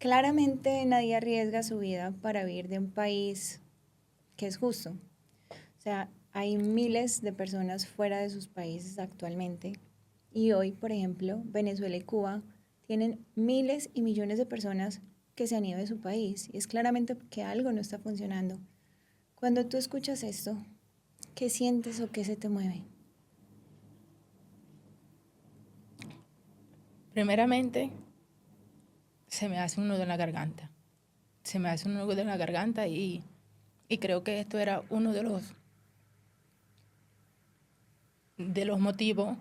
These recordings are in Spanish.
Claramente nadie arriesga su vida para vivir de un país que es justo. O sea, hay miles de personas fuera de sus países actualmente y hoy, por ejemplo, Venezuela y Cuba tienen miles y millones de personas que se han ido de su país y es claramente que algo no está funcionando. Cuando tú escuchas esto, ¿qué sientes o qué se te mueve? Primeramente, se me hace un nudo en la garganta. Se me hace un nudo en la garganta y creo que esto era uno de los motivos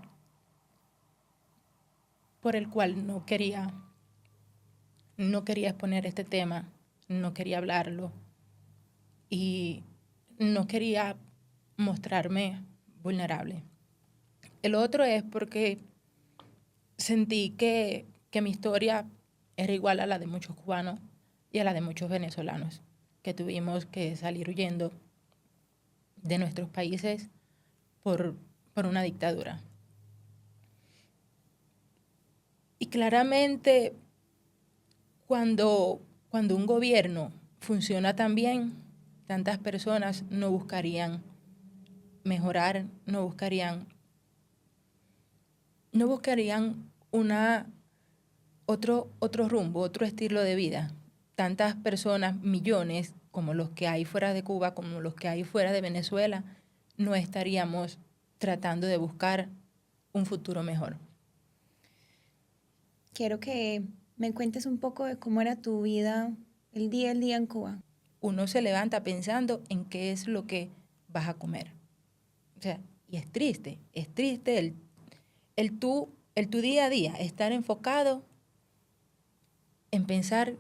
por el cual no quería exponer este tema, no quería hablarlo y no quería mostrarme vulnerable. El otro es porque sentí que mi historia era igual a la de muchos cubanos y a la de muchos venezolanos, que tuvimos que salir huyendo de nuestros países por, por una dictadura. Y claramente cuando un gobierno funciona tan bien, tantas personas no buscarían mejorar, no buscarían otro rumbo, otro estilo de vida. Tantas personas, millones, como los que hay fuera de Cuba, como los que hay fuera de Venezuela, no estaríamos tratando de buscar un futuro mejor. Quiero que me cuentes un poco de cómo era tu vida el día en Cuba. Uno se levanta pensando en qué es lo que vas a comer. O sea, y es triste el tu día a día, estar enfocado en pensar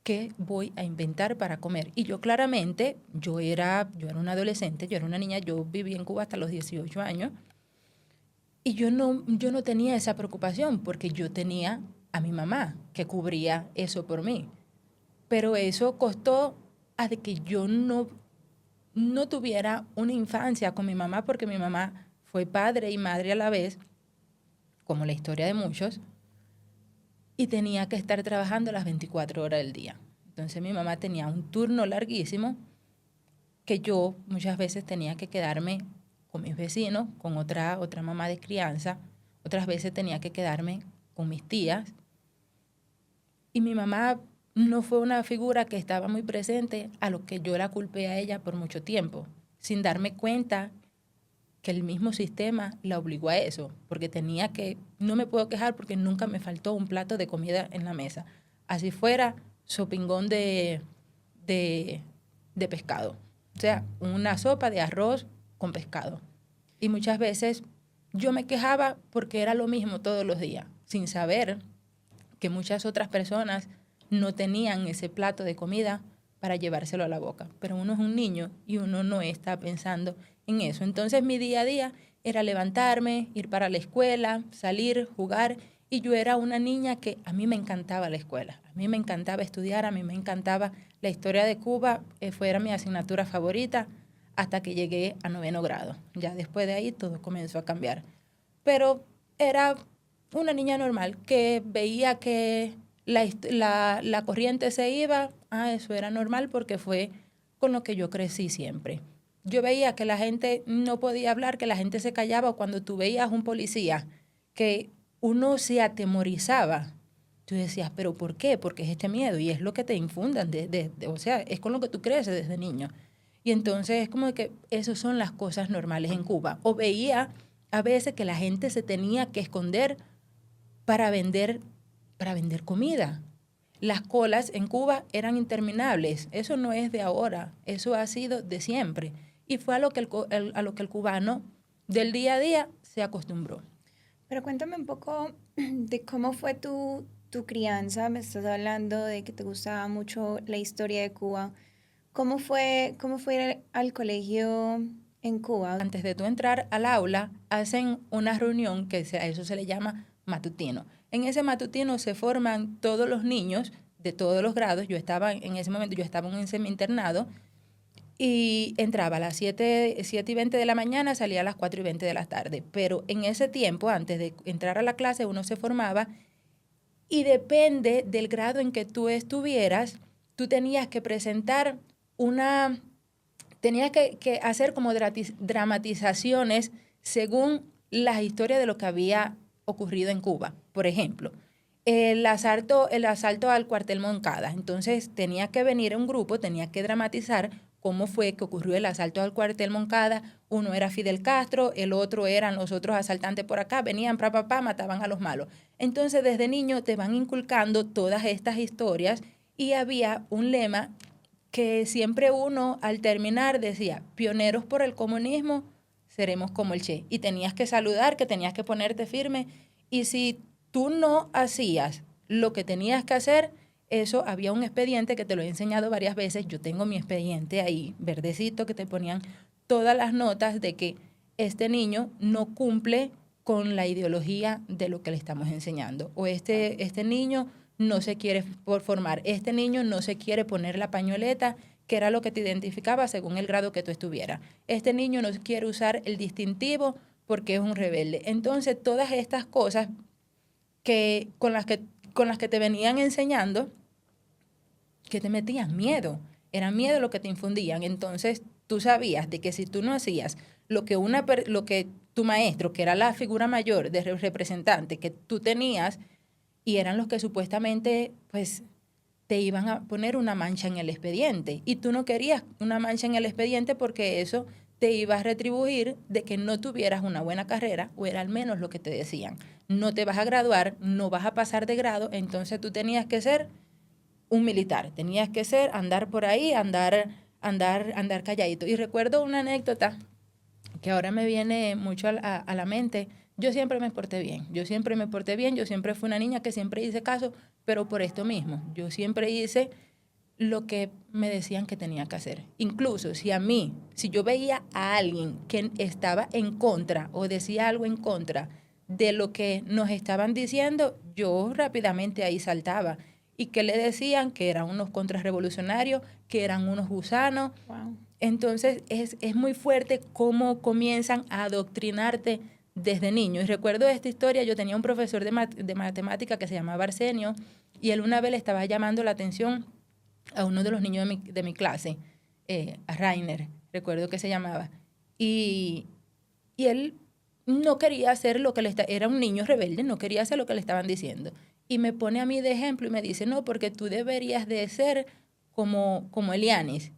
qué voy a inventar para comer. Y yo claramente, yo era una adolescente, yo era una niña, yo viví en Cuba hasta los 18 años, y yo no tenía esa preocupación porque yo tenía a mi mamá que cubría eso por mí. Pero eso costó a de que yo no tuviera una infancia con mi mamá porque mi mamá fue padre y madre a la vez, como la historia de muchos, y tenía que estar trabajando las 24 horas del día. Entonces mi mamá tenía un turno larguísimo que yo muchas veces tenía que quedarme con mis vecinos, con otra mamá de crianza, otras veces tenía que quedarme con mis tías. Y mi mamá no fue una figura que estaba muy presente, a lo que yo la culpé a ella por mucho tiempo, sin darme cuenta que el mismo sistema la obligó a eso, porque no me puedo quejar porque nunca me faltó un plato de comida en la mesa. Así fuera, sopingón de, de pescado. O sea, una sopa de arroz con pescado. Y muchas veces yo me quejaba porque era lo mismo todos los días, sin saber que muchas otras personas no tenían ese plato de comida para llevárselo a la boca. Pero uno es un niño y uno no está pensando en eso. Entonces mi día a día era levantarme, ir para la escuela, salir, jugar. Y yo era una niña que a mí me encantaba la escuela, a mí me encantaba estudiar, a mí me encantaba la historia de Cuba, fuera mi asignatura favorita hasta que llegué a 9º grado. Ya después de ahí todo comenzó a cambiar. Pero era una niña normal que veía que la corriente se iba, eso era normal porque fue con lo que yo crecí siempre. Yo veía que la gente no podía hablar, que la gente se callaba cuando tú veías un policía, que uno se atemorizaba. Tú decías, ¿pero por qué? Porque es este miedo y es lo que te infundan, o sea, es con lo que tú creces desde niño. Y entonces es como que esas son las cosas normales en Cuba. O veía a veces que la gente se tenía que esconder para vender, para vender comida. Las colas en Cuba eran interminables. Eso no es de ahora, eso ha sido de siempre. Y fue a lo que el cubano del día a día se acostumbró. Pero cuéntame un poco de cómo fue tu crianza. Me estás hablando de que te gustaba mucho la historia de Cuba. ¿Cómo fue ir al colegio en Cuba? Antes de tú entrar al aula, hacen una reunión que a eso se le llama matutino. En ese matutino se forman todos los niños de todos los grados. En ese momento yo estaba en un semi-internado y entraba a las 7:20 de la mañana, salía a las 4:20 de la tarde. Pero en ese tiempo, antes de entrar a la clase, uno se formaba Y depende del grado en que tú estuvieras, tú tenías que presentar tenías que hacer como dramatizaciones según las historias de lo que había ocurrido en Cuba. Por ejemplo, el asalto al cuartel Moncada. Entonces tenía que venir un grupo, tenía que dramatizar cómo fue que ocurrió el asalto al cuartel Moncada. Uno era Fidel Castro, el otro eran los otros asaltantes por acá, venían, mataban a los malos. Entonces desde niño te van inculcando todas estas historias y había un lema que siempre uno al terminar decía, pioneros por el comunismo, seremos como el Che. Y tenías que saludar, que tenías que ponerte firme. Y si tú no hacías lo que tenías que hacer, eso había un expediente que te lo he enseñado varias veces. Yo tengo mi expediente ahí, verdecito, que te ponían todas las notas de que este niño no cumple con la ideología de lo que le estamos enseñando. O este niño no se quiere formar, este niño no se quiere poner la pañoleta, que era lo que te identificaba según el grado que tú estuvieras. Este niño no quiere usar el distintivo porque es un rebelde. Entonces, todas estas cosas con las que te venían enseñando, que te metían miedo, era miedo lo que te infundían. Entonces, tú sabías de que si tú no hacías lo que tu maestro, que era la figura mayor de representante que tú tenías, y eran los que supuestamente, pues, te iban a poner una mancha en el expediente. Y tú no querías una mancha en el expediente porque eso te iba a retribuir de que no tuvieras una buena carrera, o era al menos lo que te decían. No te vas a graduar, no vas a pasar de grado, entonces tú tenías que ser un militar, tenías que andar por ahí, andar calladito. Y recuerdo una anécdota que ahora me viene mucho a la mente. Yo siempre me porté bien, yo siempre fui una niña que siempre hice caso, pero por esto mismo, yo siempre hice lo que me decían que tenía que hacer. Incluso si yo veía a alguien que estaba en contra o decía algo en contra de lo que nos estaban diciendo, yo rápidamente ahí saltaba. Y que le decían que eran unos contrarrevolucionarios, que eran unos gusanos. Wow. Entonces es muy fuerte cómo comienzan a adoctrinarte desde niño. Y recuerdo esta historia, yo tenía un profesor de matemática que se llamaba Arsenio, y él una vez le estaba llamando la atención a uno de los niños de mi clase, a Rainer, recuerdo que se llamaba. Y él no quería hacer lo que era un niño rebelde, no quería hacer lo que le estaban diciendo. Y me pone a mí de ejemplo y me dice, no, porque tú deberías de ser como Elianis.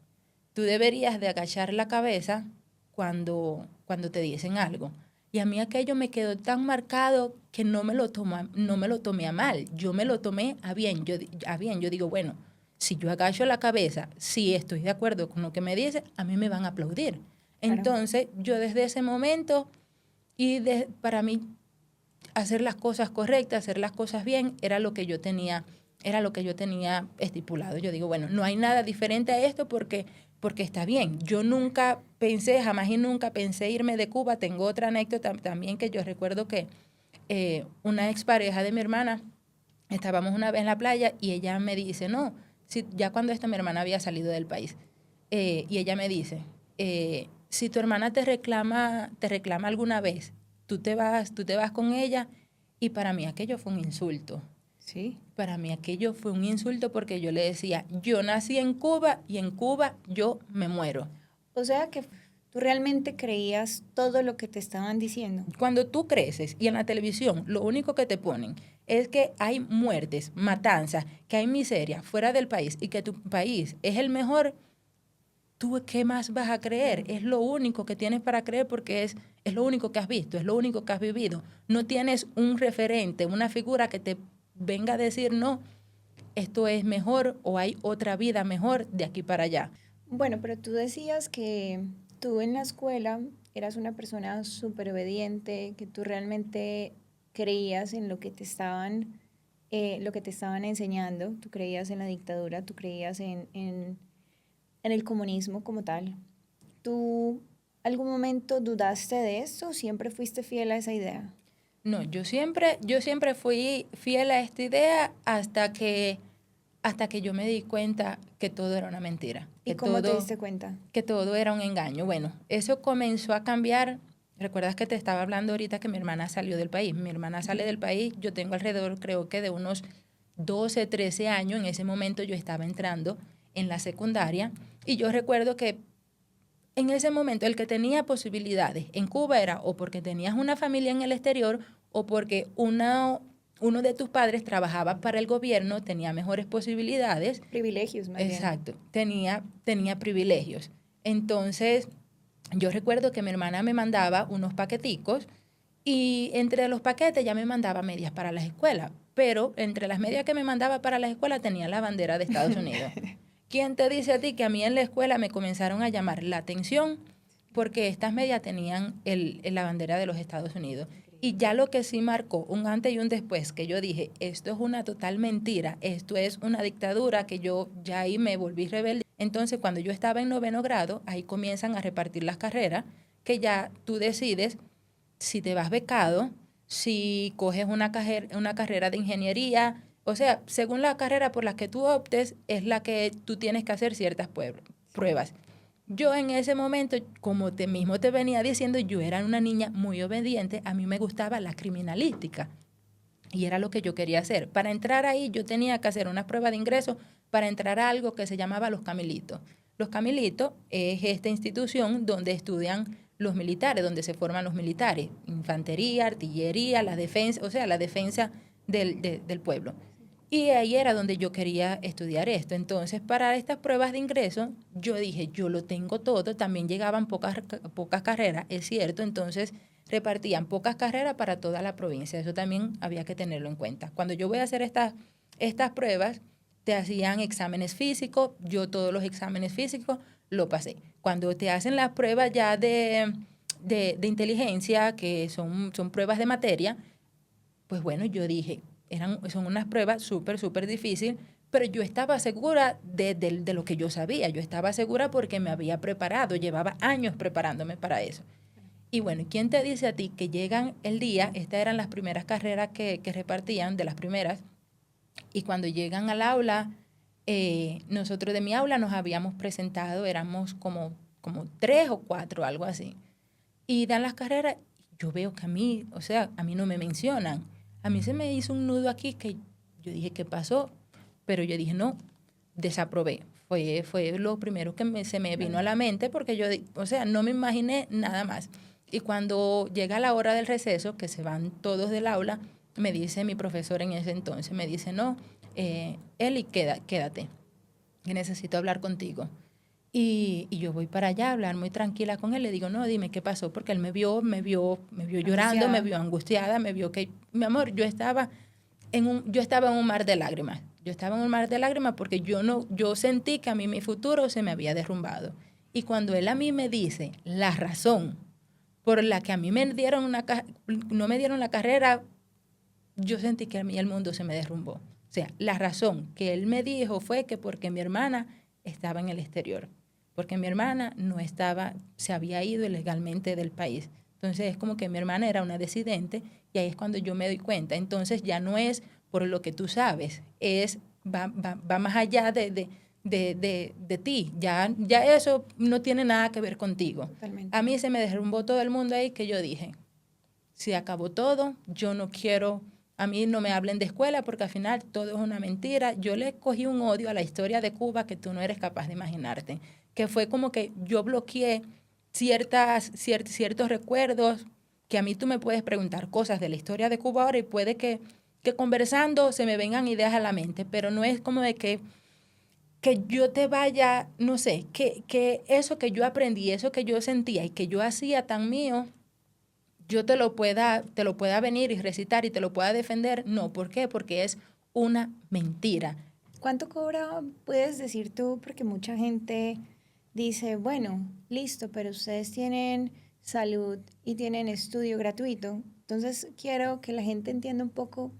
Tú deberías de agachar la cabeza cuando te dicen algo. Y a mí aquello me quedó tan marcado que no me lo tomé a mal, yo me lo tomé a bien. Yo digo, bueno, si yo agacho la cabeza, si estoy de acuerdo con lo que me dice, a mí me van a aplaudir. Claro. Entonces, yo desde ese momento, para mí, hacer las cosas correctas, hacer las cosas bien, era lo que yo tenía estipulado. Yo digo, bueno, no hay nada diferente a esto porque está bien. Yo jamás y nunca pensé irme de Cuba. Tengo otra anécdota también que yo recuerdo que una expareja de mi hermana, estábamos una vez en la playa y ella me dice, no, ya cuando mi hermana había salido del país, y ella me dice, si tu hermana te reclama alguna vez, tú te vas con ella. Y para mí aquello fue un insulto. Sí. Para mí aquello fue un insulto porque yo le decía, yo nací en Cuba y en Cuba yo me muero. O sea que tú realmente creías todo lo que te estaban diciendo. Cuando tú creces y en la televisión lo único que te ponen es que hay muertes, matanzas, que hay miseria fuera del país y que tu país es el mejor, ¿tú qué más vas a creer? Es lo único que tienes para creer porque es lo único que has visto, es lo único que has vivido. No tienes un referente, una figura que te venga a decir, no, esto es mejor o hay otra vida mejor de aquí para allá. Bueno, pero tú decías que tú en la escuela eras una persona súper obediente, que tú realmente creías en lo que te estaban enseñando, tú creías en la dictadura, tú creías en el comunismo como tal. ¿Tú algún momento dudaste de eso o siempre fuiste fiel a esa idea? No, yo siempre fui fiel a esta idea hasta que yo me di cuenta que todo era una mentira. ¿Y cómo te diste cuenta? Que todo era un engaño. Bueno, eso comenzó a cambiar. ¿Recuerdas que te estaba hablando ahorita que mi hermana salió del país? Mi hermana sale del país, yo tengo alrededor, creo que de unos 12, 13 años. En ese momento yo estaba entrando en la secundaria y yo recuerdo que en ese momento el que tenía posibilidades en Cuba era o porque tenías una familia en el exterior o porque uno de tus padres trabajaba para el gobierno, tenía mejores posibilidades. Privilegios, más bien. Exacto, tenía privilegios. Entonces, yo recuerdo que mi hermana me mandaba unos paqueticos y entre los paquetes ya me mandaba medias para las escuelas, pero entre las medias que me mandaba para las escuelas tenía la bandera de Estados Unidos. ¿Quién te dice a ti que a mí en la escuela me comenzaron a llamar la atención porque estas medias tenían la bandera de los Estados Unidos? Y ya lo que sí marcó un antes y un después, que yo dije, esto es una total mentira, esto es una dictadura, que yo ya ahí me volví rebelde. Entonces, cuando yo estaba en 9º grado, ahí comienzan a repartir las carreras, que ya tú decides si te vas becado, si coges una carrera de ingeniería. O sea, según la carrera por la que tú optes, es la que tú tienes que hacer ciertas pruebas. Yo en ese momento, como mismo te venía diciendo, yo era una niña muy obediente, a mí me gustaba la criminalística y era lo que yo quería hacer. Para entrar ahí yo tenía que hacer una prueba de ingreso para entrar a algo que se llamaba Los Camilitos. Los Camilitos es esta institución donde estudian los militares, donde se forman los militares, infantería, artillería, la defensa, o sea, la defensa del pueblo. Y ahí era donde yo quería estudiar esto. Entonces, para estas pruebas de ingreso, yo dije, yo lo tengo todo. También llegaban pocas carreras, es cierto. Entonces, repartían pocas carreras para toda la provincia. Eso también había que tenerlo en cuenta. Cuando yo voy a hacer estas pruebas, te hacían exámenes físicos. Yo todos los exámenes físicos lo pasé. Cuando te hacen las pruebas ya de inteligencia, que son pruebas de materia, pues bueno, yo dije, son unas pruebas súper difíciles, pero yo estaba segura de lo que yo sabía. Yo estaba segura porque me había preparado, llevaba años preparándome para eso. Y bueno, ¿quién te dice a ti que llegan el día? Estas eran las primeras carreras que repartían, de las primeras, y cuando llegan al aula, nosotros de mi aula nos habíamos presentado, éramos como 3 o 4, algo así. Y dan las carreras, yo veo que a mí no me mencionan. A mí se me hizo un nudo aquí que yo dije, ¿qué pasó? Pero yo dije, no, desaprobé. Fue lo primero que se me vino a la mente porque yo, no me imaginé nada más. Y cuando llega la hora del receso, que se van todos del aula, me dice mi profesor en ese entonces, me dice, no, Eli, quédate, que necesito hablar contigo. Y yo voy para allá a hablar muy tranquila con él. Le digo, no, dime qué pasó, porque él me vio llorando, me vio angustiada, me vio que, mi amor, yo estaba en un mar de lágrimas. Yo estaba en un mar de lágrimas porque yo sentí que a mí mi futuro se me había derrumbado. Y cuando él a mí me dice la razón por la que a mí no me dieron la carrera, yo sentí que a mí el mundo se me derrumbó. O sea, la razón que él me dijo fue que porque mi hermana estaba en el exterior, porque mi hermana se había ido ilegalmente del país. Entonces es como que mi hermana era una disidente y ahí es cuando yo me doy cuenta. Entonces ya no es por lo que tú sabes, va más allá de ti. Ya eso no tiene nada que ver contigo. Totalmente. A mí se me derrumbó todo el mundo ahí que yo dije, se acabó todo, yo no quiero, a mí no me hablen de escuela porque al final todo es una mentira. Yo le cogí un odio a la historia de Cuba que tú no eres capaz de imaginarte, que fue como que yo bloqueé ciertos recuerdos, que a mí tú me puedes preguntar cosas de la historia de Cuba ahora y puede que conversando se me vengan ideas a la mente, pero no es como de que yo te vaya, no sé, que eso que yo aprendí, eso que yo sentía y que yo hacía tan mío, yo te lo pueda venir y recitar y te lo pueda defender. No, ¿por qué? Porque es una mentira. ¿Cuánto cobra, puedes decir tú? Porque mucha gente dice, bueno, listo, pero ustedes tienen salud y tienen estudio gratuito. Entonces quiero que la gente entienda un poco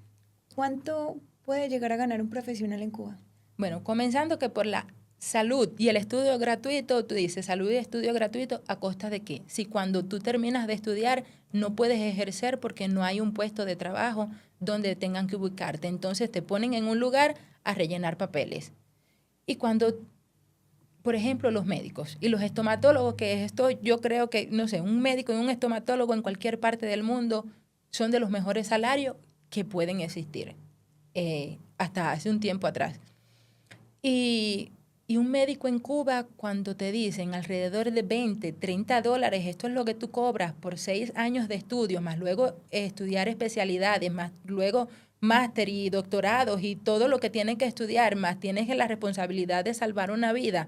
cuánto puede llegar a ganar un profesional en Cuba. Bueno, comenzando que por la salud y el estudio gratuito, tú dices salud y estudio gratuito, ¿a costa de qué? Si cuando tú terminas de estudiar no puedes ejercer porque no hay un puesto de trabajo donde tengan que ubicarte, entonces te ponen en un lugar a rellenar papeles. Y cuando, por ejemplo, los médicos y los estomatólogos, que esto yo creo que, no sé, un médico y un estomatólogo en cualquier parte del mundo son de los mejores salarios que pueden existir. hasta hace un tiempo atrás. Y un médico en Cuba, cuando te dicen alrededor de 20, 30 dólares, esto es lo que tú cobras por 6 años de estudio, más luego estudiar especialidades, más luego máster y doctorados y todo lo que tienen que estudiar, más tienes la responsabilidad de salvar una vida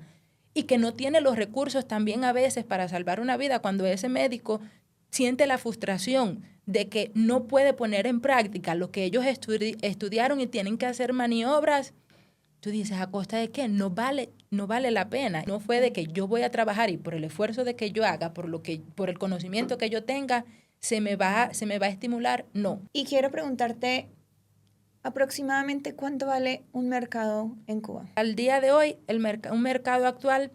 y que no tiene los recursos también a veces para salvar una vida, cuando ese médico siente la frustración de que no puede poner en práctica lo que ellos estudiaron y tienen que hacer maniobras. Tú dices, ¿a costa de qué? No vale la pena. No fue de que yo voy a trabajar y por el esfuerzo de que yo haga, por el conocimiento que yo tenga, se me va a estimular. No. Y quiero preguntarte aproximadamente cuánto vale un mercado en Cuba. Al día de hoy, un mercado actual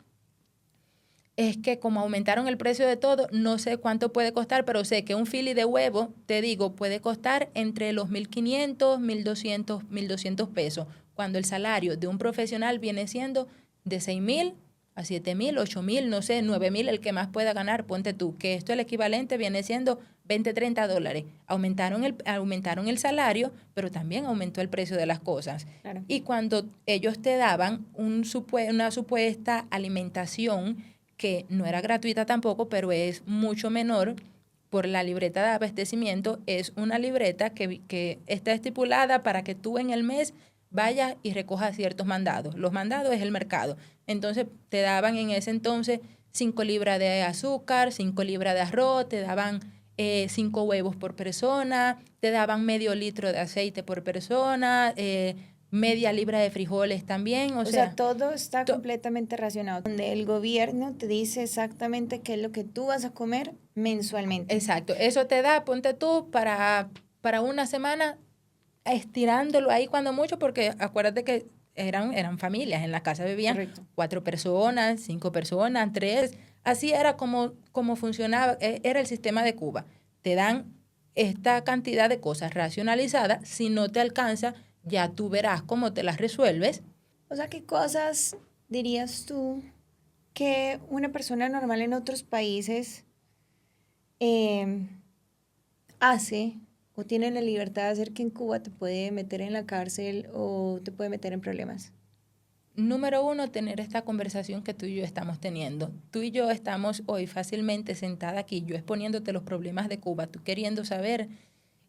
es que como aumentaron el precio de todo, no sé cuánto puede costar, pero sé que un fili de huevo, te digo, puede costar entre los 1.500, 1.200 pesos, cuando el salario de un profesional viene siendo de 6.000 a 7.000, 8.000, no sé, 9.000, el que más pueda ganar, ponte tú, que esto el equivalente viene siendo 20, 30 dólares. Aumentaron el salario, pero también aumentó el precio de las cosas. Claro. Y cuando ellos te daban una supuesta alimentación, que no era gratuita tampoco, pero es mucho menor por la libreta de abastecimiento, es una libreta que está estipulada para que tú en el mes vayas y recojas ciertos mandados. Los mandados es el mercado. Entonces te daban en ese entonces 5 libras de azúcar, 5 libras de arroz, te daban 5 huevos por persona, te daban medio litro de aceite por persona, media libra de frijoles también. O sea, todo está completamente racionado, donde el gobierno te dice exactamente qué es lo que tú vas a comer mensualmente. Exacto, eso te da, ponte tú, para una semana, estirándolo ahí cuando mucho, porque acuérdate que eran familias, en la casa vivían Correcto. 4 personas, 5 personas, 3, así era como funcionaba, era el sistema de Cuba. Te dan esta cantidad de cosas racionalizadas, si no te alcanza, ya tú verás cómo te las resuelves. O sea, ¿qué cosas dirías tú que una persona normal en otros países hace o tiene la libertad de hacer que en Cuba te puede meter en la cárcel o te puede meter en problemas? Número 1, tener esta conversación que tú y yo estamos teniendo. Tú y yo estamos hoy fácilmente sentada aquí, yo exponiéndote los problemas de Cuba, tú queriendo saber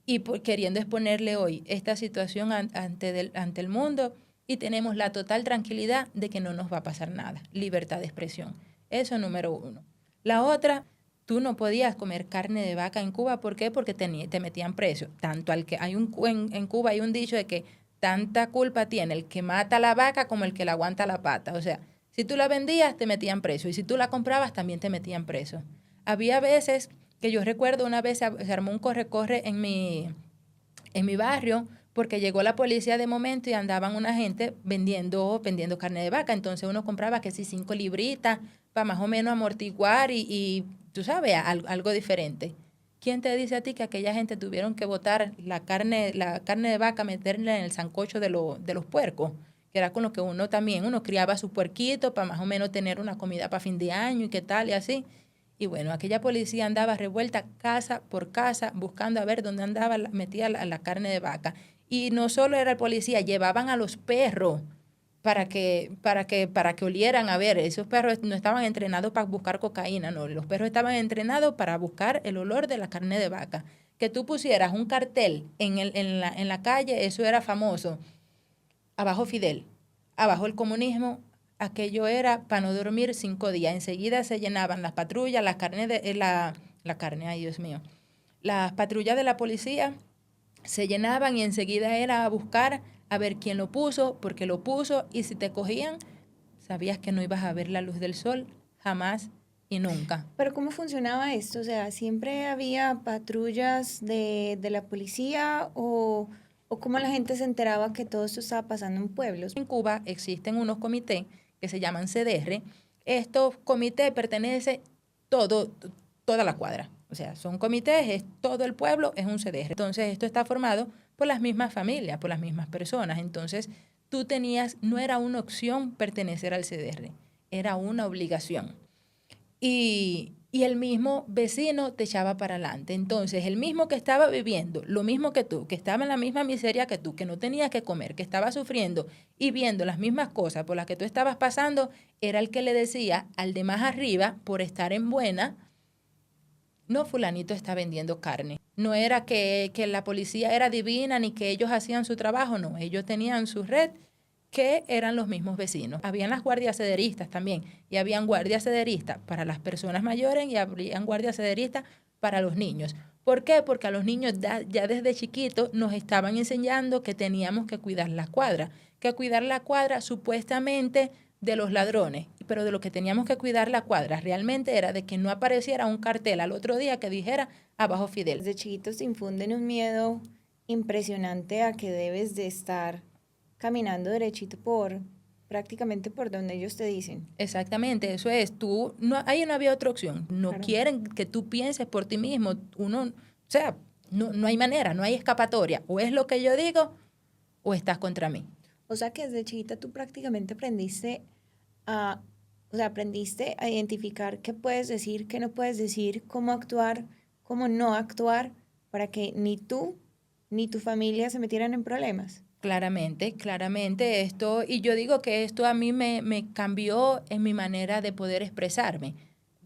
y queriendo exponerle hoy esta situación ante el mundo, y tenemos la total tranquilidad de que no nos va a pasar nada. Libertad de expresión. Eso número 1. La otra, tú no podías comer carne de vaca en Cuba. ¿Por qué? Porque te metían preso. Tanto al que en Cuba hay un dicho de que tanta culpa tiene el que mata la vaca como el que la aguanta la pata. O sea, si tú la vendías, te metían preso. Y si tú la comprabas, también te metían preso. Había veces que yo recuerdo, una vez se armó un corre-corre en mi barrio, porque llegó la policía de momento y andaban una gente vendiendo carne de vaca. Entonces uno compraba que sí 5 libritas para más o menos amortiguar y tú sabes, algo diferente. ¿Quién te dice a ti que aquella gente tuvieron que botar la carne de vaca, meterla en el sancocho de los puercos? Que era con lo que uno criaba su puerquito para más o menos tener una comida para fin de año y qué tal y así. Y bueno, aquella policía andaba revuelta casa por casa buscando a ver dónde andaba metida la carne de vaca. Y no solo era el policía, llevaban a los perros para que olieran. A ver, esos perros no estaban entrenados para buscar cocaína, no, los perros estaban entrenados para buscar el olor de la carne de vaca. Que tú pusieras un cartel en la calle, eso era famoso. Abajo Fidel, abajo el comunismo, aquello era para no dormir 5 días. Enseguida se llenaban las patrullas, la carne, ay Dios mío, las patrullas de la policía se llenaban y enseguida era a buscar a ver quién lo puso, por qué lo puso, y si te cogían, sabías que no ibas a ver la luz del sol jamás y nunca. Pero ¿cómo funcionaba esto? O sea, ¿siempre había patrullas de la policía o cómo la gente se enteraba que todo esto estaba pasando en pueblos? En Cuba existen unos comités que se llaman CDR. Estos comités pertenecen toda la cuadra. O sea, son comités, es todo el pueblo, es un CDR. Entonces, esto está formado por las mismas familias, por las mismas personas. Entonces, no era una opción pertenecer al CDR, era una obligación. Y y el mismo vecino te echaba para adelante. Entonces, el mismo que estaba viviendo, lo mismo que tú, que estaba en la misma miseria que tú, que no tenía que comer, que estaba sufriendo y viendo las mismas cosas por las que tú estabas pasando, era el que le decía al de más arriba, por estar en buena, no, fulanito está vendiendo carne. No era que la policía era divina ni que ellos hacían su trabajo, no, ellos tenían su red que eran los mismos vecinos. Habían las guardias cederistas también, y habían guardias cederistas para las personas mayores y habían guardias cederistas para los niños. ¿Por qué? Porque a los niños ya desde chiquitos nos estaban enseñando que teníamos que cuidar la cuadra supuestamente de los ladrones, pero de lo que teníamos que cuidar la cuadra realmente era de que no apareciera un cartel al otro día que dijera abajo Fidel. Desde chiquitos te infunden un miedo impresionante a que debes de estar caminando derechito prácticamente por donde ellos te dicen. Exactamente, eso es, ahí no había otra opción, no Claro. quieren que tú pienses por ti mismo, o sea, no hay manera, no hay escapatoria, o es lo que yo digo o estás contra mí. O sea que desde chiquita tú prácticamente aprendiste a identificar qué puedes decir, qué no puedes decir, cómo actuar, cómo no actuar, para que ni tú ni tu familia se metieran en problemas. Claramente esto, y yo digo que esto a mí me cambió en mi manera de poder expresarme.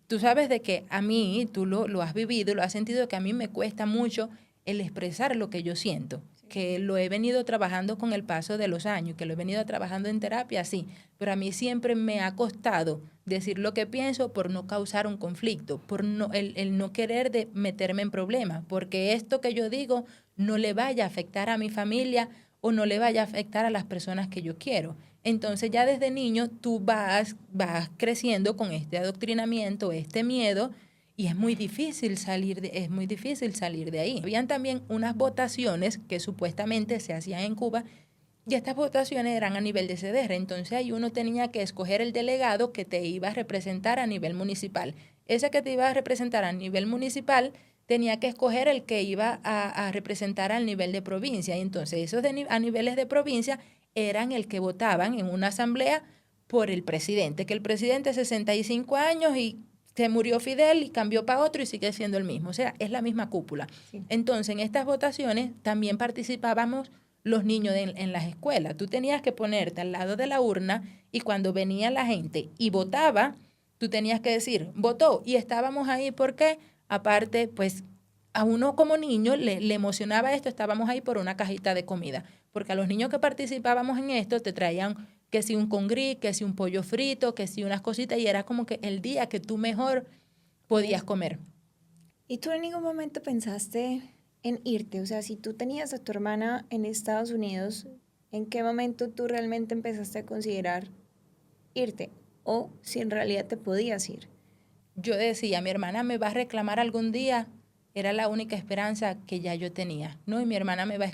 Tú sabes de que a mí, tú lo has vivido, lo has sentido, que a mí me cuesta mucho el expresar lo que yo siento, que lo he venido trabajando con el paso de los años, que lo he venido trabajando en terapia, sí, pero a mí siempre me ha costado decir lo que pienso por no causar un conflicto, por el no querer de meterme en problemas, porque esto que yo digo no le vaya a afectar a mi familia o no le vaya a afectar a las personas que yo quiero. Entonces ya desde niño tú vas creciendo con este adoctrinamiento, este miedo, y es muy difícil salir de ahí. Habían también unas votaciones que supuestamente se hacían en Cuba, y estas votaciones eran a nivel de CDR. Entonces ahí uno tenía que escoger el delegado que te iba a representar a nivel municipal. Ese que te iba a representar a nivel municipal tenía que escoger el que iba a representar al nivel de provincia. Y entonces esos a niveles de provincia eran el que votaban en una asamblea por el presidente, que el presidente 65 años y se murió Fidel y cambió para otro y sigue siendo el mismo. O sea, es la misma cúpula. Sí. Entonces, en estas votaciones también participábamos los niños en las escuelas. Tú tenías que ponerte al lado de la urna y cuando venía la gente y votaba, tú tenías que decir, votó. Y estábamos ahí porque, aparte, pues a uno como niño le emocionaba esto, estábamos ahí por una cajita de comida. Porque a los niños que participábamos en esto te traían que si un congrí, que si un pollo frito, que si unas cositas, y era como que el día que tú mejor podías comer. ¿Y tú en ningún momento pensaste en irte? O sea, si tú tenías a tu hermana en Estados Unidos, ¿en qué momento tú realmente empezaste a considerar irte? O si en realidad te podías ir. Yo decía, mi hermana me va a reclamar algún día, era la única esperanza que ya yo tenía, ¿no? Y mi hermana me va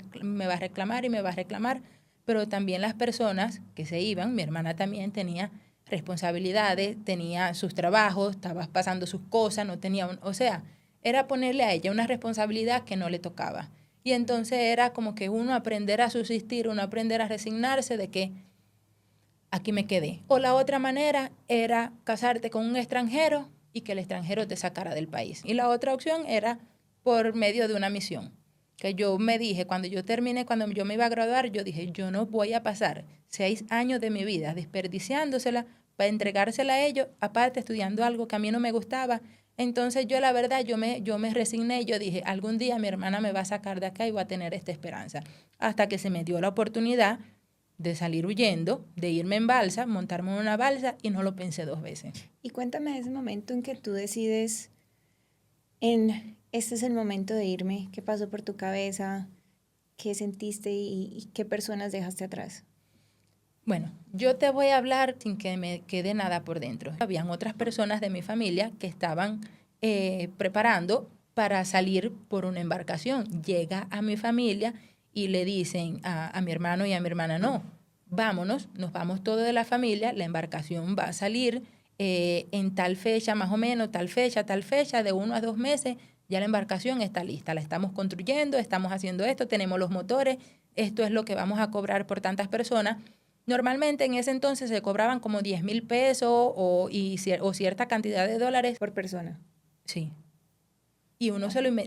a reclamar y me va a reclamar, pero también las personas que se iban, mi hermana también tenía responsabilidades, tenía sus trabajos, estaba pasando sus cosas, no tenía, o sea, era ponerle a ella una responsabilidad que no le tocaba. Y entonces era como que uno aprender a subsistir, uno aprender a resignarse de que aquí me quedé. O la otra manera era casarte con un extranjero y que el extranjero te sacara del país. Y la otra opción era por medio de una misión. Que yo me dije, cuando yo terminé, cuando yo me iba a graduar, yo dije, yo no voy a pasar 6 años de mi vida desperdiciándosela para entregársela a ellos, aparte estudiando algo que a mí no me gustaba. Entonces yo la verdad, yo me resigné y yo dije, algún día mi hermana me va a sacar de acá y voy a tener esta esperanza. Hasta que se me dio la oportunidad de salir huyendo, de irme en balsa, montarme en una balsa y no lo pensé 2 veces. Y cuéntame ese momento en que tú decides este es el momento de irme, qué pasó por tu cabeza, qué sentiste y qué personas dejaste atrás. Bueno, yo te voy a hablar sin que me quede nada por dentro. Habían otras personas de mi familia que estaban preparando para salir por una embarcación. Llega a mi familia y le dicen a mi hermano y a mi hermana, no, vámonos, nos vamos todos de la familia, la embarcación va a salir en tal fecha, más o menos, tal fecha, de 1 a 2 meses, ya la embarcación está lista, la estamos construyendo, estamos haciendo esto, tenemos los motores, esto es lo que vamos a cobrar por tantas personas. Normalmente en ese entonces se cobraban como 10,000 pesos o cierta cantidad de dólares Por persona. Sí. Y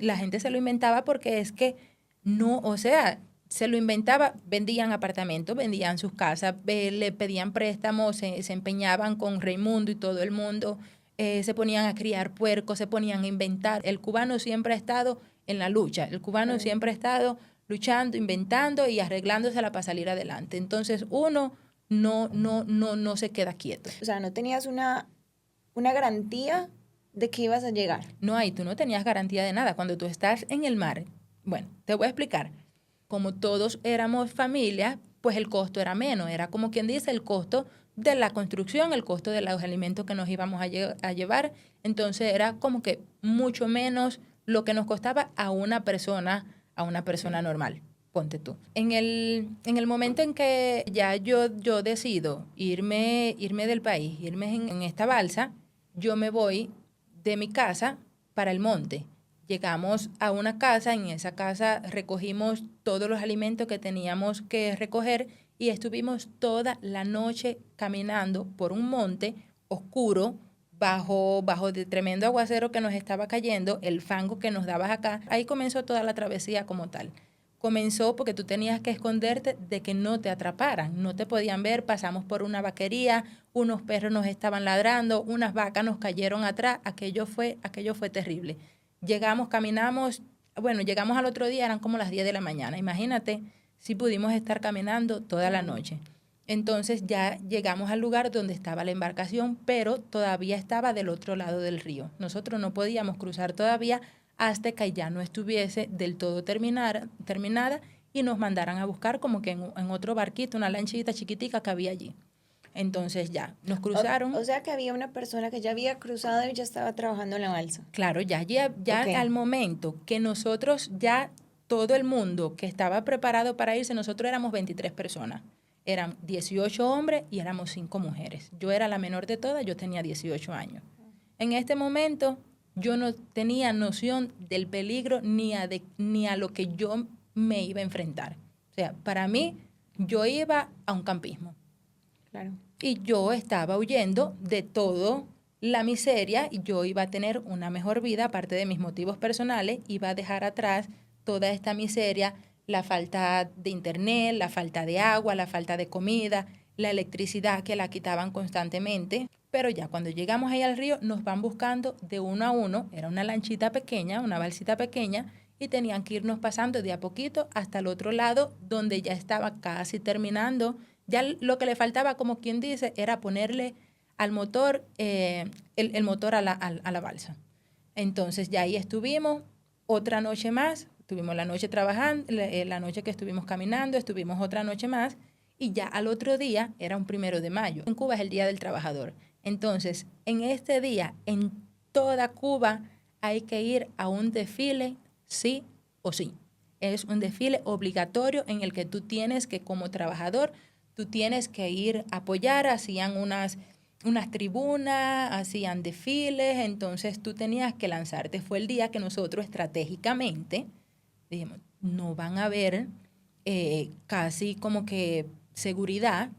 la gente se lo inventaba porque es que no, o sea, se lo inventaba, vendían apartamentos, vendían sus casas, le pedían préstamos, se empeñaban con Raimundo y todo el mundo, se ponían a criar puercos, se ponían a inventar. El cubano siempre ha estado en la lucha, el cubano siempre ha estado luchando, inventando y arreglándosela para salir adelante. Entonces uno no se queda quieto. O sea, no tenías una garantía de que ibas a llegar. No hay, tú no tenías garantía de nada. Cuando tú estás en el mar, bueno, te voy a explicar. Como todos éramos familia, pues el costo era menos. Era como quien dice el costo de la construcción, el costo de los alimentos que nos íbamos a llevar. Entonces era como que mucho menos lo que nos costaba a una persona normal. Ponte tú. En el momento en que ya yo decido irme del país, irme en esta balsa, yo me voy de mi casa para el monte. Llegamos a una casa, en esa casa recogimos todos los alimentos que teníamos que recoger y estuvimos toda la noche caminando por un monte oscuro, bajo de tremendo aguacero que nos estaba cayendo, el fango que nos daba acá. Ahí comenzó toda la travesía como tal. Comenzó porque tú tenías que esconderte de que no te atraparan, no te podían ver, pasamos por una vaquería, unos perros nos estaban ladrando, unas vacas nos cayeron atrás, aquello fue terrible. Llegamos, caminamos, bueno, llegamos al otro día, eran como las 10 de la mañana, imagínate si pudimos estar caminando toda la noche. Entonces ya llegamos al lugar donde estaba la embarcación, pero todavía estaba del otro lado del río. Nosotros no podíamos cruzar todavía hasta que ya no estuviese del todo terminada y nos mandaran a buscar como que en otro barquito, una lanchita chiquitica que había allí. Entonces ya, nos cruzaron. O sea que había una persona que ya había cruzado y ya estaba trabajando en la balsa. Claro, ya Ok. al momento que nosotros ya, todo el mundo que estaba preparado para irse, nosotros éramos 23 personas. Eran 18 hombres y éramos 5 mujeres. Yo era la menor de todas, yo tenía 18 años. En este momento yo no tenía noción del peligro ni a lo que yo me iba a enfrentar. O sea, para mí, yo iba a un campismo. Claro. Y yo estaba huyendo de todo la miseria y yo iba a tener una mejor vida, aparte de mis motivos personales, iba a dejar atrás toda esta miseria, la falta de internet, la falta de agua, la falta de comida, la electricidad que la quitaban constantemente. Pero ya cuando llegamos ahí al río nos van buscando de uno a uno, era una lanchita pequeña, una balsita pequeña, y tenían que irnos pasando de a poquito hasta el otro lado donde ya estaba casi terminando. Ya lo que le faltaba, como quien dice, era ponerle al motor, el motor a la balsa. Entonces ya ahí estuvimos otra noche más, estuvimos la noche trabajando, la noche que estuvimos caminando, estuvimos otra noche más y ya al otro día era un 1 de mayo. En Cuba es el Día del Trabajador. Entonces, en este día, en toda Cuba, hay que ir a un desfile, sí o sí. Es un desfile obligatorio en el que tú tienes que, como trabajador, tú tienes que ir a apoyar, hacían unas tribunas, hacían desfiles, entonces tú tenías que lanzarte. Fue el día que nosotros estratégicamente dijimos, no van a haber casi como que seguridad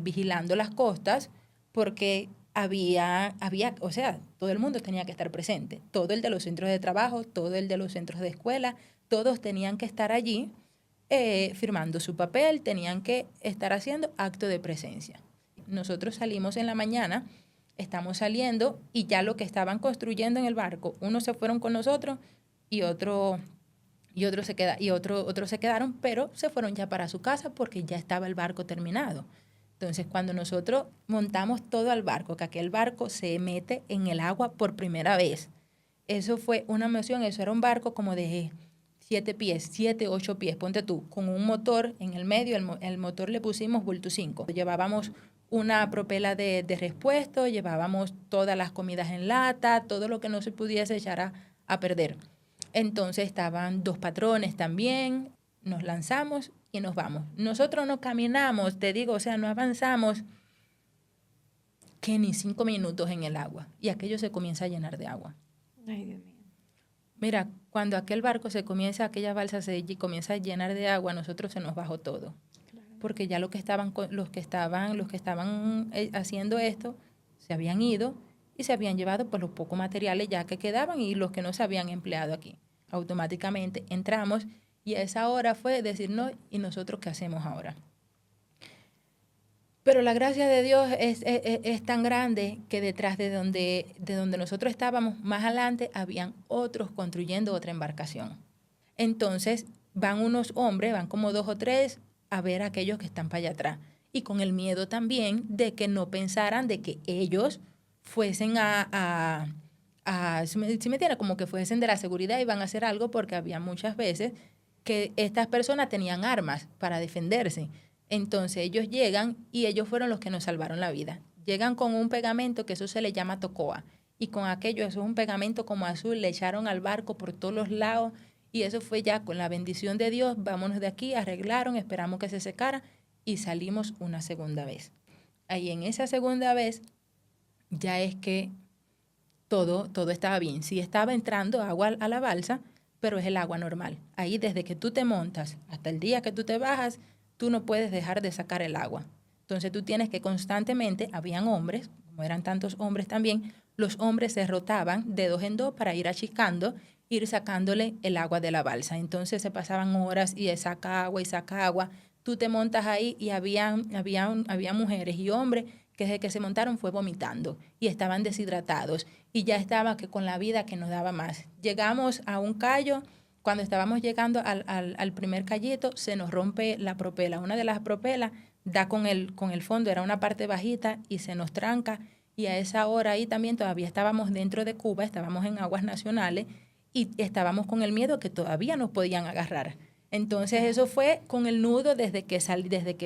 vigilando las costas porque había, o sea, todo el mundo tenía que estar presente, todo el de los centros de trabajo, todo el de los centros de escuela, todos tenían que estar allí firmando su papel, tenían que estar haciendo acto de presencia. Nosotros salimos en la mañana, estamos saliendo y ya lo que estaban construyendo en el barco, unos se fueron con nosotros y otros se quedaron, pero se fueron ya para su casa porque ya estaba el barco terminado. Entonces, cuando nosotros montamos todo al barco, que aquel barco se mete en el agua por primera vez, eso fue una emoción, eso era un barco como de 7, 8 pies, ponte tú, con un motor en el medio, el motor le pusimos Vultu 5. Llevábamos una propela de repuesto, llevábamos todas las comidas en lata, todo lo que no se pudiese echar a perder. Entonces estaban 2 patrones también, nos lanzamos y nos vamos. Nosotros no caminamos, te digo, o sea, no avanzamos que ni 5 minutos en el agua y aquello se comienza a llenar de agua. Ay, Dios mío. Mira, cuando aquel barco aquella balsa se comienza a llenar de agua, a nosotros se nos bajó todo. Claro. Porque ya los que estaban haciendo esto se habían ido y se habían llevado pues los pocos materiales ya que quedaban y los que no se habían empleado aquí. Automáticamente entramos y a esa hora fue decir, no, ¿y nosotros qué hacemos ahora? Pero la gracia de Dios es tan grande que detrás de donde nosotros estábamos, más adelante, habían otros construyendo otra embarcación. Entonces van unos hombres, van como 2 o 3, a ver a aquellos que están para allá atrás. Y con el miedo también de que no pensaran de que ellos fuesen si me entiendes, como que fuesen de la seguridad y van a hacer algo, porque había muchas veces que estas personas tenían armas para defenderse. Entonces ellos llegan y ellos fueron los que nos salvaron la vida. Llegan con un pegamento que eso se le llama tocoa. Y con aquello, eso es un pegamento como azul, le echaron al barco por todos los lados. Y eso fue ya con la bendición de Dios, vámonos de aquí, arreglaron, esperamos que se secara y salimos una segunda vez. Ahí en esa segunda vez ya es que todo estaba bien. Sí estaba entrando agua a la balsa, pero es el agua normal. Ahí desde que tú te montas hasta el día que tú te bajas, tú no puedes dejar de sacar el agua. Entonces tú tienes que constantemente, habían hombres, como eran tantos hombres también, los hombres se rotaban de 2 en 2 para ir achicando, ir sacándole el agua de la balsa. Entonces se pasaban horas y saca agua y saca agua. Tú te montas ahí y había mujeres y hombres que desde que se montaron fue vomitando y estaban deshidratados y ya estaba que con la vida que nos daba más. Llegamos a un callo, cuando estábamos llegando al primer callito se nos rompe la propela. Una de las propelas da con el fondo, era una parte bajita y se nos tranca y a esa hora ahí también todavía estábamos dentro de Cuba, estábamos en aguas nacionales y estábamos con el miedo que todavía nos podían agarrar. Entonces eso fue con el nudo desde que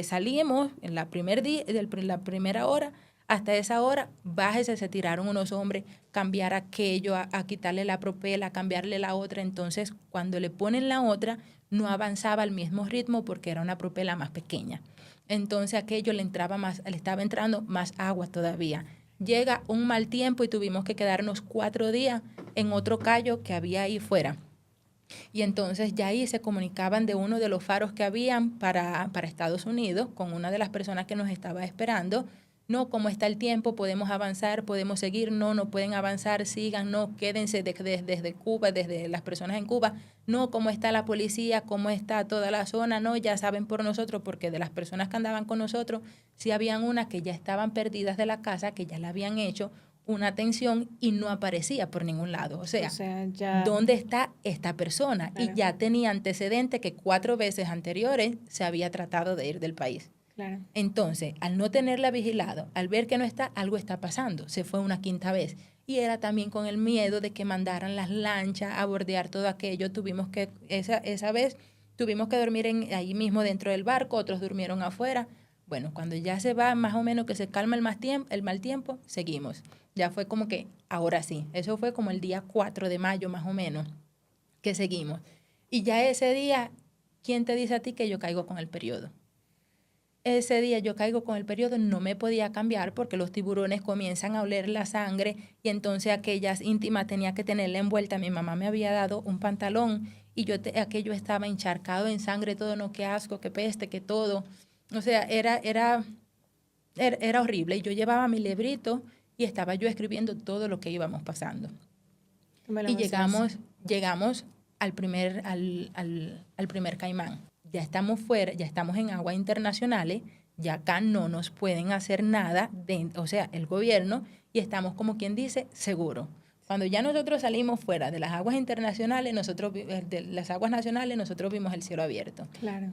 salimos en la primera hora hasta esa hora, bájese, se tiraron unos hombres, cambiar aquello, a quitarle la propela, a cambiarle la otra. Entonces cuando le ponen la otra no avanzaba al mismo ritmo porque era una propela más pequeña. Entonces aquello le estaba entrando más agua todavía. Llega un mal tiempo y tuvimos que quedarnos 4 días en otro callo que había ahí fuera. Y entonces ya ahí se comunicaban de uno de los faros que habían para Estados Unidos con una de las personas que nos estaba esperando. No, ¿cómo está el tiempo? ¿Podemos avanzar? ¿Podemos seguir? No, no pueden avanzar, sigan, no, quédense desde Cuba, desde las personas en Cuba. No, ¿cómo está la policía? ¿Cómo está toda la zona? No, ya saben por nosotros, porque de las personas que andaban con nosotros, sí habían unas que ya estaban perdidas de la casa, que ya la habían hecho una atención y no aparecía por ningún lado. O sea ya, ¿dónde está esta persona? claro. Y ya tenía antecedentes que 4 veces anteriores se había tratado de ir del país. Claro. Entonces, al no tenerla vigilado, al ver que no está, algo está pasando. Se fue una 5ª vez. Y era también con el miedo de que mandaran las lanchas a bordear todo aquello. Esa vez tuvimos que dormir ahí mismo dentro del barco, otros durmieron afuera. Bueno, cuando ya se va más o menos que se calma el mal tiempo, seguimos. Ya fue como que, ahora sí, eso fue como el día 4 de mayo más o menos, que seguimos. Y ya ese día, ¿quién te dice a ti que yo caigo con el periodo? Ese día yo caigo con el periodo, no me podía cambiar porque los tiburones comienzan a oler la sangre y entonces aquellas íntimas tenía que tenerla envuelta. Mi mamá me había dado un pantalón y aquello estaba encharcado en sangre, todo, no, qué asco, qué peste, qué todo. O sea, era horrible. Y yo llevaba mi librito y estaba yo escribiendo todo lo que íbamos pasando. Y llegamos al primer caimán. Ya estamos fuera, ya estamos en aguas internacionales, ya acá no nos pueden hacer nada, o sea, el gobierno, y estamos como quien dice, seguro. Cuando ya nosotros salimos fuera de las aguas internacionales, de las aguas nacionales, nosotros vimos el cielo abierto. Claro.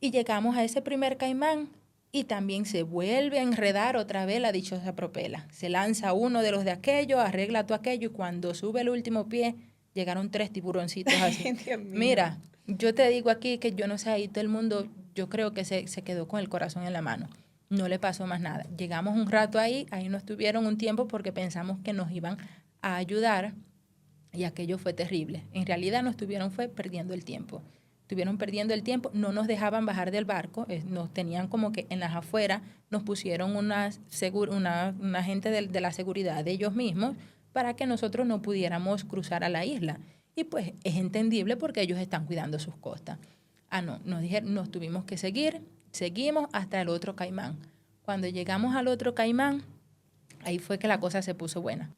Y llegamos a ese primer caimán y también se vuelve a enredar otra vez la dichosa propela. Se lanza uno de los de aquello, arregla todo aquello y cuando sube el último pie, llegaron 3 tiburoncitos así. Mira, yo te digo aquí que yo no sé, ahí todo el mundo, yo creo que se quedó con el corazón en la mano. No le pasó más nada. Llegamos un rato ahí nos tuvieron un tiempo porque pensamos que nos iban a ayudar y aquello fue terrible. En realidad nos fue perdiendo el tiempo. Estuvieron perdiendo el tiempo, no nos dejaban bajar del barco, nos tenían como que en las afueras, nos pusieron una gente de la seguridad de ellos mismos para que nosotros no pudiéramos cruzar a la isla. Y pues es entendible porque ellos están cuidando sus costas. No, nos tuvimos que seguimos hasta el otro caimán. Cuando llegamos al otro caimán, Ahí fue que la cosa se puso buena.